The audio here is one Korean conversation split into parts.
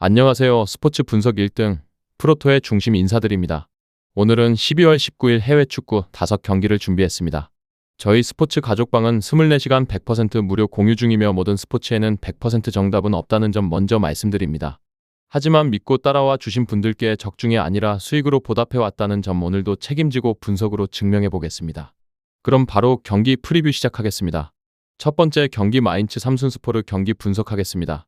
안녕하세요. 스포츠 분석 1등 프로토의 중심 인사드립니다. 오늘은 12월 19일 해외 축구 5경기를 준비했습니다. 저희 스포츠 가족방은 24시간 100% 무료 공유 중이며 모든 스포츠에는 100% 정답은 없다는 점 먼저 말씀드립니다. 하지만 믿고 따라와 주신 분들께 적중이 아니라 수익으로 보답해 왔다는 점 오늘도 책임지고 분석으로 증명해 보겠습니다. 그럼 바로 경기 프리뷰 시작하겠습니다. 첫 번째 경기 마인츠 삼순스포르 경기 분석하겠습니다.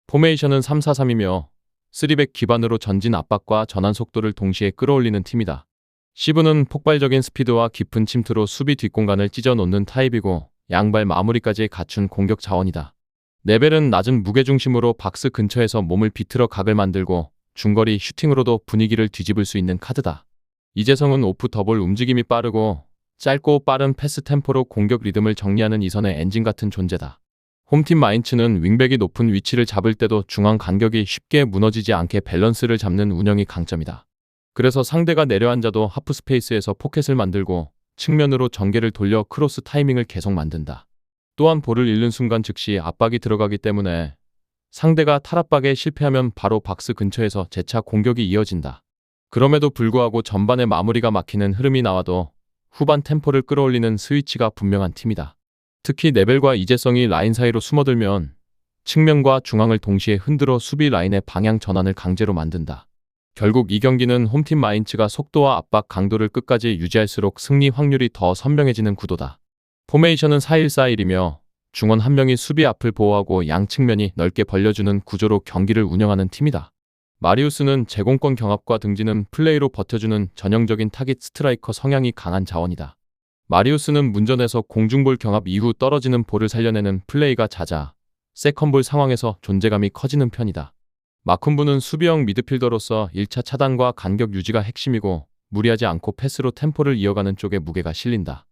포메이션은 3-4-3이며 3백 기반으로 전진 압박과 전환 속도를 동시에 끌어올리는 팀이다. 시브는 폭발적인 스피드와 깊은 침투로 수비 뒷공간을 찢어놓는 타입이고 양발 마무리까지 갖춘 공격 자원이다. 네벨은 낮은 무게중심으로 박스 근처에서 몸을 비틀어 각을 만들고 중거리 슈팅으로도 분위기를 뒤집을 수 있는 카드다. 이재성은 오프 더블 움직임이 빠르고 짧고 빠른 패스 템포로 공격 리듬을 정리하는 이선의 엔진 같은 존재다. 홈팀 마인츠는 윙백이 높은 위치를 잡을 때도 중앙 간격이 쉽게 무너지지 않게 밸런스를 잡는 운영이 강점이다. 그래서 상대가 내려앉아도 하프 스페이스에서 포켓을 만들고 측면으로 전개를 돌려 크로스 타이밍을 계속 만든다. 또한 볼을 잃는 순간 즉시 압박이 들어가기 때문에 상대가 탈압박에 실패하면 바로 박스 근처에서 재차 공격이 이어진다. 그럼에도 불구하고 전반에 마무리가 막히는 흐름이 나와도 후반 템포를 끌어올리는 스위치가 분명한 팀이다. 특히 네벨과 이재성이 라인 사이로 숨어들면 측면과 중앙을 동시에 흔들어 수비 라인의 방향 전환을 강제로 만든다. 결국 이 경기는 홈팀 마인츠가 속도와 압박 강도를 끝까지 유지할수록 승리 확률이 더 선명해지는 구도다. 포메이션은 4-1-4-1이며 중원 한 명이 수비 앞을 보호하고 양 측면이 넓게 벌려주는 구조로 경기를 운영하는 팀이다. 마리우스는 제공권 경합과 등지는 플레이로 버텨주는 전형적인 타깃 스트라이커 성향이 강한 자원이다. 마리우스는 문전에서 공중볼 경합 이후 떨어지는 볼을 살려내는 플레이가 잦아 세컨볼 상황에서 존재감이 커지는 편이다. 마쿤부는 수비형 미드필더로서 1차 차단과 간격 유지가 핵심이고 무리하지 않고 패스로 템포를 이어가는 쪽에 무게가 실린다.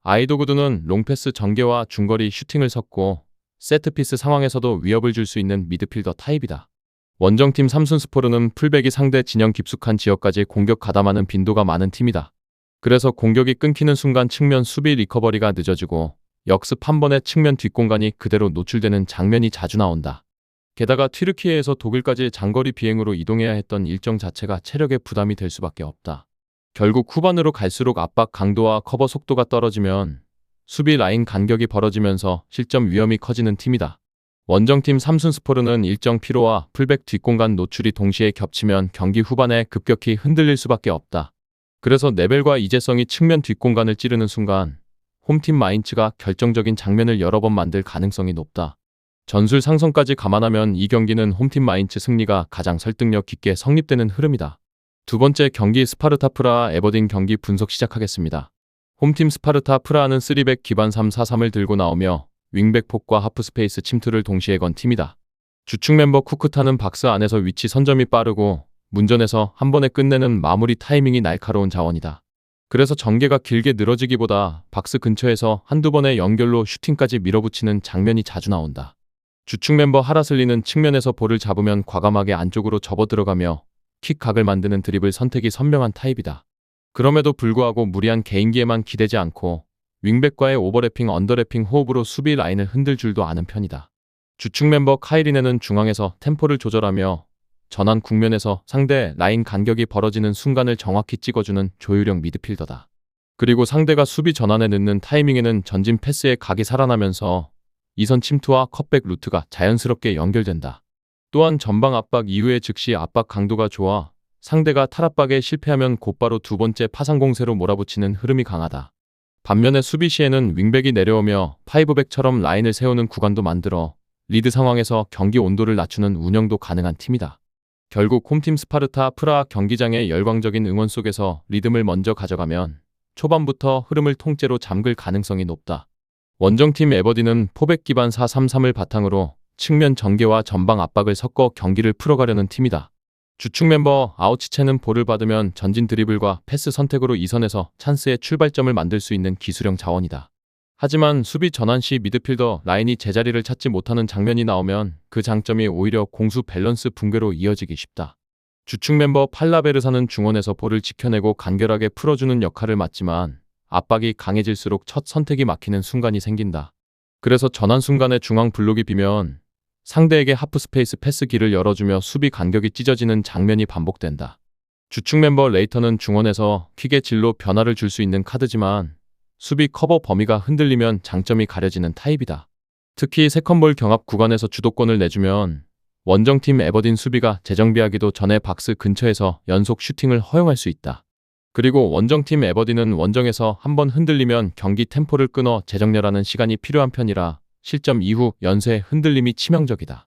아이도구드는 롱패스 전개와 중거리 슈팅을 섞고 세트피스 상황에서도 위협을 줄 수 있는 미드필더 타입이다. 원정팀 삼순스포르는 풀백이 상대 진영 깊숙한 지역까지 공격 가담하는 빈도가 많은 팀이다. 그래서 공격이 끊기는 순간 측면 수비 리커버리가 늦어지고 역습 한 번에 측면 뒷공간이 그대로 노출되는 장면이 자주 나온다. 게다가 튀르키예에서 독일까지 장거리 비행으로 이동해야 했던 일정 자체가 체력에 부담이 될 수밖에 없다. 결국 후반으로 갈수록 압박 강도와 커버 속도가 떨어지면 수비 라인 간격이 벌어지면서 실점 위험이 커지는 팀이다. 원정팀 삼순스포르는 일정 피로와 풀백 뒷공간 노출이 동시에 겹치면 경기 후반에 급격히 흔들릴 수밖에 없다. 그래서 네벨과 이재성이 측면 뒷공간을 찌르는 순간 홈팀 마인츠가 결정적인 장면을 여러 번 만들 가능성이 높다. 전술 상성까지 감안하면 이 경기는 홈팀 마인츠 승리가 가장 설득력 깊게 성립되는 흐름이다. 두 번째 경기 스파르타 프라하 에버딘 경기 분석 시작하겠습니다. 홈팀 스파르타 프라하는 3백 기반 3-4-3을 들고 나오며 윙백 폭과 하프 스페이스 침투를 동시에 건 팀이다. 주축 멤버 쿠크타는 박스 안에서 위치 선점이 빠르고 문전에서 한 번에 끝내는 마무리 타이밍이 날카로운 자원이다. 그래서 전개가 길게 늘어지기보다 박스 근처에서 한두 번의 연결로 슈팅까지 밀어붙이는 장면이 자주 나온다. 주축 멤버 하라슬리는 측면에서 볼을 잡으면 과감하게 안쪽으로 접어 들어가며 킥각을 만드는 드리블 선택이 선명한 타입이다. 그럼에도 불구하고 무리한 개인기에만 기대지 않고 윙백과의 오버래핑 언더래핑 호흡으로 수비 라인을 흔들 줄도 아는 편이다. 주축 멤버 카이리네는 중앙에서 템포를 조절하며 전환 국면에서 상대 라인 간격이 벌어지는 순간을 정확히 찍어주는 조율형 미드필더다. 그리고 상대가 수비 전환에 늦는 타이밍에는 전진 패스의 각이 살아나면서 이선 침투와 컷백 루트가 자연스럽게 연결된다. 또한 전방 압박 이후에 즉시 압박 강도가 좋아 상대가 탈압박에 실패하면 곧바로 두 번째 파상 공세로 몰아붙이는 흐름이 강하다. 반면에 수비 시에는 윙백이 내려오며 파이브백처럼 라인을 세우는 구간도 만들어 리드 상황에서 경기 온도를 낮추는 운영도 가능한 팀이다. 결국 홈팀 스파르타 프라하 경기장의 열광적인 응원 속에서 리듬을 먼저 가져가면 초반부터 흐름을 통째로 잠글 가능성이 높다. 원정팀 에버딘은 포백 기반 4-3-3을 바탕으로 측면 전개와 전방 압박을 섞어 경기를 풀어가려는 팀이다. 주축 멤버 아우치체는 볼을 받으면 전진 드리블과 패스 선택으로 이선에서 찬스의 출발점을 만들 수 있는 기술형 자원이다. 하지만 수비 전환 시 미드필더 라인이 제자리를 찾지 못하는 장면이 나오면 그 장점이 오히려 공수 밸런스 붕괴로 이어지기 쉽다. 주축 멤버 팔라베르사는 중원에서 볼을 지켜내고 간결하게 풀어주는 역할을 맡지만 압박이 강해질수록 첫 선택이 막히는 순간이 생긴다. 그래서 전환 순간에 중앙 블록이 비면 상대에게 하프스페이스 패스 길을 열어주며 수비 간격이 찢어지는 장면이 반복된다. 주축 멤버 레이터는 중원에서 퀵의 질로 변화를 줄 수 있는 카드지만 수비 커버 범위가 흔들리면 장점이 가려지는 타입이다. 특히 세컨볼 경합 구간에서 주도권을 내주면 원정팀 에버딘 수비가 재정비하기도 전에 박스 근처에서 연속 슈팅을 허용할 수 있다. 그리고 원정팀 에버딘은 원정에서 한번 흔들리면 경기 템포를 끊어 재정렬하는 시간이 필요한 편이라 실점 이후 연쇄 흔들림이 치명적이다.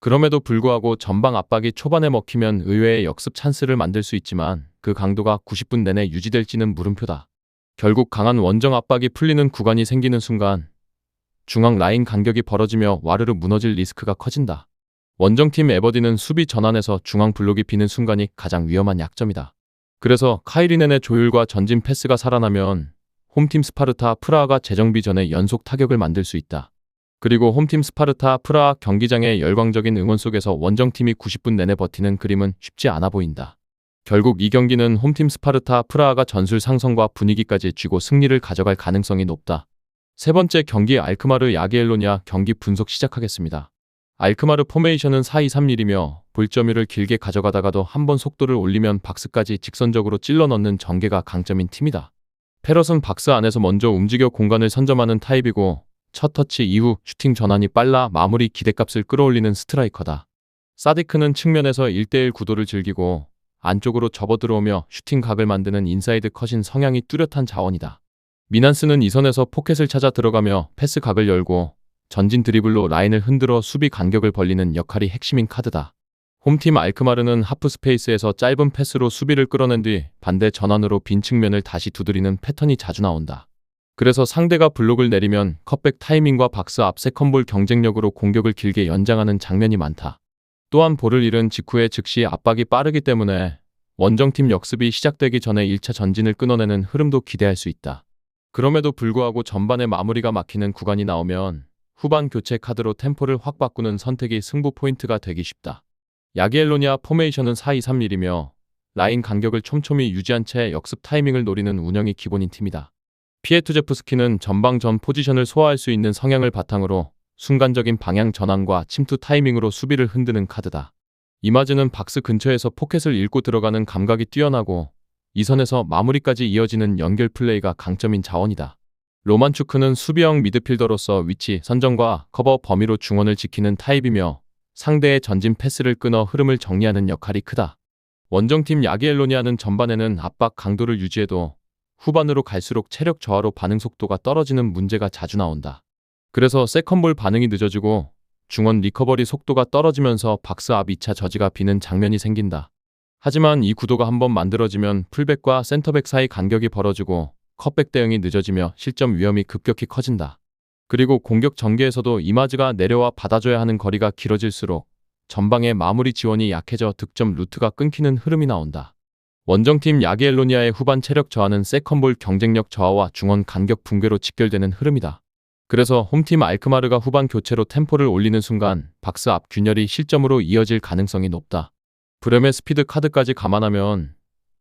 그럼에도 불구하고 전방 압박이 초반에 먹히면 의외의 역습 찬스를 만들 수 있지만 그 강도가 90분 내내 유지될지는 물음표다. 결국 강한 원정 압박이 풀리는 구간이 생기는 순간 중앙 라인 간격이 벌어지며 와르르 무너질 리스크가 커진다. 원정팀 에버딘은 수비 전환에서 중앙 블록이 비는 순간이 가장 위험한 약점이다. 그래서 카이리넨의 조율과 전진 패스가 살아나면 홈팀 스파르타 프라하가 재정비 전에 연속 타격을 만들 수 있다. 그리고 홈팀 스파르타 프라하 경기장의 열광적인 응원 속에서 원정팀이 90분 내내 버티는 그림은 쉽지 않아 보인다. 결국 이 경기는 홈팀 스파르타 프라하가 전술 상성과 분위기까지 쥐고 승리를 가져갈 가능성이 높다. 세 번째 경기 알크마르 야기엘로니아 경기 분석 시작하겠습니다. 알크마르 포메이션은 4-2-3-1이며 볼 점유를 길게 가져가다가도 한번 속도를 올리면 박스까지 직선적으로 찔러 넣는 전개가 강점인 팀이다. 페럿은 박스 안에서 먼저 움직여 공간을 선점하는 타입이고 첫 터치 이후 슈팅 전환이 빨라 마무리 기대값을 끌어올리는 스트라이커다. 사디크는 측면에서 1대1 구도를 즐기고 안쪽으로 접어들어오며 슈팅 각을 만드는 인사이드 컷인 성향이 뚜렷한 자원이다. 미난스는 이선에서 포켓을 찾아 들어가며 패스 각을 열고 전진 드리블로 라인을 흔들어 수비 간격을 벌리는 역할이 핵심인 카드다. 홈팀 알크마르는 하프 스페이스에서 짧은 패스로 수비를 끌어낸 뒤 반대 전환으로 빈 측면을 다시 두드리는 패턴이 자주 나온다. 그래서 상대가 블록을 내리면 컷백 타이밍과 박스 앞 세컨볼 경쟁력으로 공격을 길게 연장하는 장면이 많다. 또한 볼을 잃은 직후에 즉시 압박이 빠르기 때문에 원정팀 역습이 시작되기 전에 1차 전진을 끊어내는 흐름도 기대할 수 있다. 그럼에도 불구하고 전반에 마무리가 막히는 구간이 나오면 후반 교체 카드로 템포를 확 바꾸는 선택이 승부 포인트가 되기 쉽다. 야기엘로니아 포메이션은 4-2-3-1이며 라인 간격을 촘촘히 유지한 채 역습 타이밍을 노리는 운영이 기본인 팀이다. 피에투제프스키는 전방 전 포지션을 소화할 수 있는 성향을 바탕으로 순간적인 방향 전환과 침투 타이밍으로 수비를 흔드는 카드다. 이마즈는 박스 근처에서 포켓을 읽고 들어가는 감각이 뛰어나고 이선에서 마무리까지 이어지는 연결 플레이가 강점인 자원이다. 로만추크는 수비형 미드필더로서 위치, 선정과 커버 범위로 중원을 지키는 타입이며 상대의 전진 패스를 끊어 흐름을 정리하는 역할이 크다. 원정팀 야기엘로니아는 전반에는 압박 강도를 유지해도 후반으로 갈수록 체력 저하로 반응 속도가 떨어지는 문제가 자주 나온다. 그래서 세컨볼 반응이 늦어지고 중원 리커버리 속도가 떨어지면서 박스 앞 2차 저지가 비는 장면이 생긴다. 하지만 이 구도가 한번 만들어지면 풀백과 센터백 사이 간격이 벌어지고 컷백 대응이 늦어지며 실점 위험이 급격히 커진다. 그리고 공격 전개에서도 이마즈가 내려와 받아줘야 하는 거리가 길어질수록 전방의 마무리 지원이 약해져 득점 루트가 끊기는 흐름이 나온다. 원정팀 야기엘로니아의 후반 체력 저하는 세컨볼 경쟁력 저하와 중원 간격 붕괴로 직결되는 흐름이다. 그래서 홈팀 알크마르가 후반 교체로 템포를 올리는 순간 박스 앞 균열이 실점으로 이어질 가능성이 높다. 브렘의 스피드 카드까지 감안하면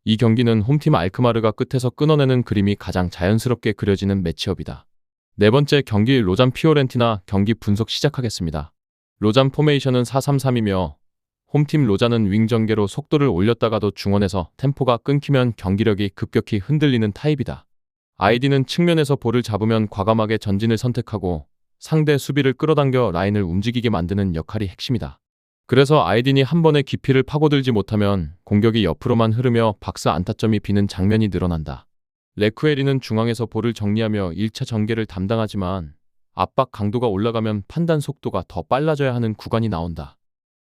이 경기는 홈팀 알크마르가 끝에서 끊어내는 그림이 가장 자연스럽게 그려지는 매치업이다. 네 번째 경기 로잔 피오렌티나 경기 분석 시작하겠습니다. 로잔 포메이션은 4-3-3이며 홈팀 로잔은 윙 전개로 속도를 올렸다가도 중원에서 템포가 끊기면 경기력이 급격히 흔들리는 타입이다. 아이디는 측면에서 볼을 잡으면 과감하게 전진을 선택하고 상대 수비를 끌어당겨 라인을 움직이게 만드는 역할이 핵심이다. 그래서 아이딘이 한 번에 깊이를 파고들지 못하면 공격이 옆으로만 흐르며 박스 안타점이 비는 장면이 늘어난다. 레쿠에리는 중앙에서 볼을 정리하며 1차 전개를 담당하지만 압박 강도가 올라가면 판단 속도가 더 빨라져야 하는 구간이 나온다.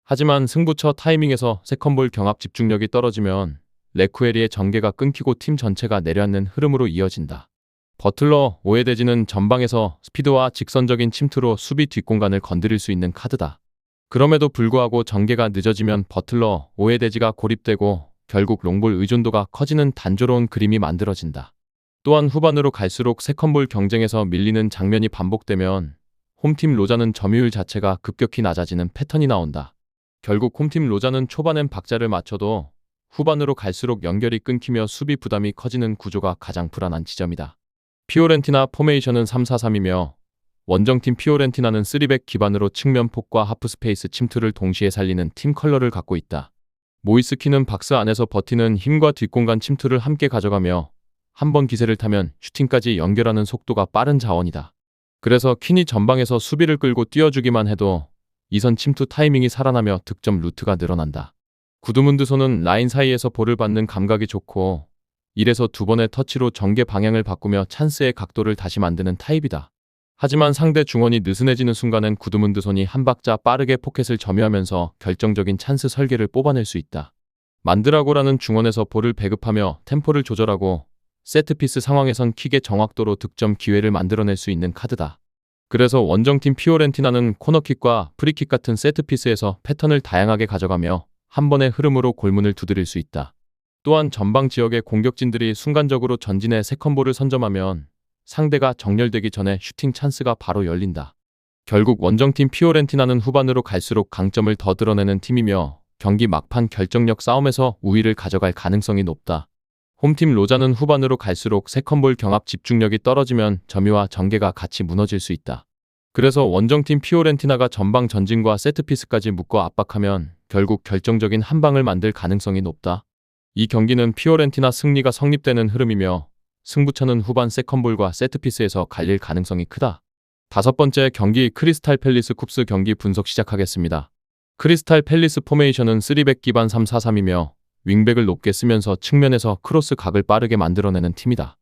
하지만 승부처 타이밍에서 세컨볼 경합 집중력이 떨어지면 레쿠에리의 전개가 끊기고 팀 전체가 내려앉는 흐름으로 이어진다. 버틀러, 오에데지는 전방에서 스피드와 직선적인 침투로 수비 뒷공간을 건드릴 수 있는 카드다. 그럼에도 불구하고 전개가 늦어지면 버틀러, 오에데지가 고립되고 결국 롱볼 의존도가 커지는 단조로운 그림이 만들어진다. 또한 후반으로 갈수록 세컨볼 경쟁에서 밀리는 장면이 반복되면 홈팀 로자는 점유율 자체가 급격히 낮아지는 패턴이 나온다. 결국 홈팀 로자는 초반엔 박자를 맞춰도 후반으로 갈수록 연결이 끊기며 수비 부담이 커지는 구조가 가장 불안한 지점이다. 피오렌티나 포메이션은 3-4-3이며 원정팀 피오렌티나는 3백 기반으로 측면 폭과 하프 스페이스 침투를 동시에 살리는 팀 컬러를 갖고 있다. 모이스키는 박스 안에서 버티는 힘과 뒷공간 침투를 함께 가져가며 한번 기세를 타면 슈팅까지 연결하는 속도가 빠른 자원이다. 그래서 퀸이 전방에서 수비를 끌고 뛰어주기만 해도 이선 침투 타이밍이 살아나며 득점 루트가 늘어난다. 구드문드손은 라인 사이에서 볼을 받는 감각이 좋고 1에서 2번의 터치로 전개 방향을 바꾸며 찬스의 각도를 다시 만드는 타입이다. 하지만 상대 중원이 느슨해지는 순간엔 구드문드손이 한 박자 빠르게 포켓을 점유하면서 결정적인 찬스 설계를 뽑아낼 수 있다. 만드라고라는 중원에서 볼을 배급하며 템포를 조절하고 세트피스 상황에선 킥의 정확도로 득점 기회를 만들어낼 수 있는 카드다. 그래서 원정팀 피오렌티나는 코너킥과 프리킥 같은 세트피스에서 패턴을 다양하게 가져가며 한 번의 흐름으로 골문을 두드릴 수 있다. 또한 전방 지역의 공격진들이 순간적으로 전진해 세컨볼을 선점하면 상대가 정렬되기 전에 슈팅 찬스가 바로 열린다. 결국 원정팀 피오렌티나는 후반으로 갈수록 강점을 더 드러내는 팀이며 경기 막판 결정력 싸움에서 우위를 가져갈 가능성이 높다. 홈팀 로자는 후반으로 갈수록 세컨볼 경합 집중력이 떨어지면 점유와 전개가 같이 무너질 수 있다. 그래서 원정팀 피오렌티나가 전방 전진과 세트피스까지 묶어 압박하면 결국 결정적인 한 방을 만들 가능성이 높다. 이 경기는 피오렌티나 승리가 성립되는 흐름이며 승부처는 후반 세컨볼과 세트피스에서 갈릴 가능성이 크다. 5번째 경기 크리스탈 팰리스 쿱스 경기 분석 시작하겠습니다. 크리스탈 팰리스 포메이션은 3백 기반 3-4-3이며 윙백을 높게 쓰면서 측면에서 크로스 각을 빠르게 만들어내는 팀이다.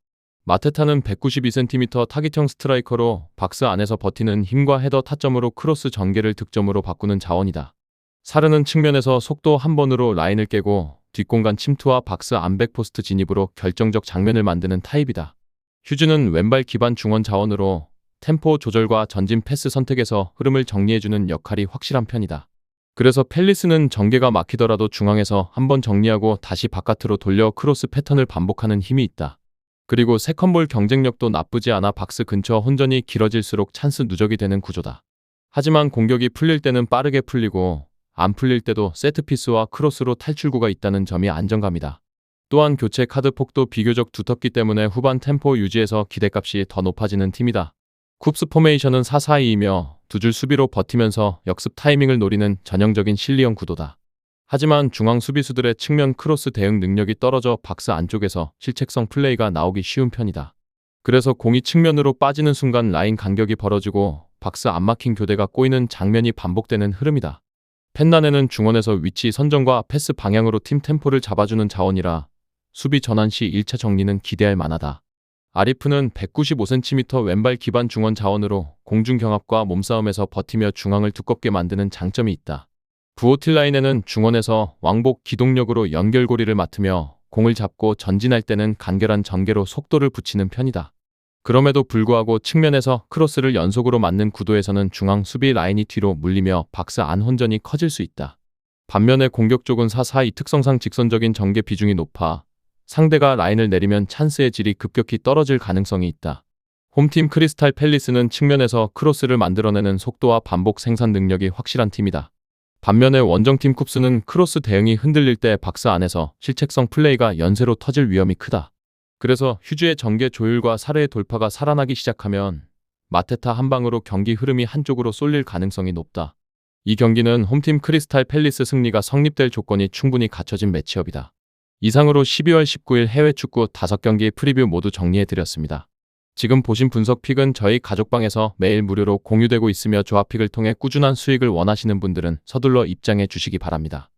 마테타는 192cm 타깃형 스트라이커로 박스 안에서 버티는 힘과 헤더 타점으로 크로스 전개를 득점으로 바꾸는 자원이다. 사르는 측면에서 속도 한 번으로 라인을 깨고 뒷공간 침투와 박스 안백 포스트 진입으로 결정적 장면을 만드는 타입이다. 휴즈는 왼발 기반 중원 자원으로 템포 조절과 전진 패스 선택에서 흐름을 정리해주는 역할이 확실한 편이다. 그래서 팰리스는 전개가 막히더라도 중앙에서 한번 정리하고 다시 바깥으로 돌려 크로스 패턴을 반복하는 힘이 있다. 그리고 세컨볼 경쟁력도 나쁘지 않아 박스 근처 혼전이 길어질수록 찬스 누적이 되는 구조다. 하지만 공격이 풀릴 때는 빠르게 풀리고 안 풀릴 때도 세트피스와 크로스로 탈출구가 있다는 점이 안정감이다. 또한 교체 카드 폭도 비교적 두텁기 때문에 후반 템포 유지에서 기대값이 더 높아지는 팀이다. 쿱스 포메이션은 4-4-2이며 두 줄 수비로 버티면서 역습 타이밍을 노리는 전형적인 실리형 구도다. 하지만 중앙 수비수들의 측면 크로스 대응 능력이 떨어져 박스 안쪽에서 실책성 플레이가 나오기 쉬운 편이다. 그래서 공이 측면으로 빠지는 순간 라인 간격이 벌어지고 박스 안 막힌 교대가 꼬이는 장면이 반복되는 흐름이다. 펜나네는 중원에서 위치 선정과 패스 방향으로 팀 템포를 잡아주는 자원이라 수비 전환 시 1차 정리는 기대할 만하다. 아리프는 195cm 왼발 기반 중원 자원으로 공중 경합과 몸싸움에서 버티며 중앙을 두껍게 만드는 장점이 있다. 부오틸라인에는 중원에서 왕복 기동력으로 연결고리를 맡으며 공을 잡고 전진할 때는 간결한 전개로 속도를 붙이는 편이다. 그럼에도 불구하고 측면에서 크로스를 연속으로 맞는 구도에서는 중앙 수비 라인이 뒤로 물리며 박스 안 혼전이 커질 수 있다. 반면에 공격 쪽은 4-4-2 특성상 직선적인 전개 비중이 높아 상대가 라인을 내리면 찬스의 질이 급격히 떨어질 가능성이 있다. 홈팀 크리스탈 팰리스는 측면에서 크로스를 만들어내는 속도와 반복 생산 능력이 확실한 팀이다. 반면에 원정팀 쿱스는 크로스 대응이 흔들릴 때 박스 안에서 실책성 플레이가 연쇄로 터질 위험이 크다. 그래서 휴즈의 전개 조율과 사르의 돌파가 살아나기 시작하면 마테타 한 방으로 경기 흐름이 한쪽으로 쏠릴 가능성이 높다. 이 경기는 홈팀 크리스탈 팰리스 승리가 성립될 조건이 충분히 갖춰진 매치업이다. 이상으로 12월 19일 해외 축구 5경기 프리뷰 모두 정리해드렸습니다. 지금 보신 분석 픽은 저희 가족방에서 매일 무료로 공유되고 있으며 조합픽을 통해 꾸준한 수익을 원하시는 분들은 서둘러 입장해 주시기 바랍니다.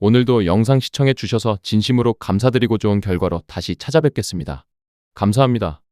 오늘도 영상 시청해 주셔서 진심으로 감사드리고 좋은 결과로 다시 찾아뵙겠습니다. 감사합니다.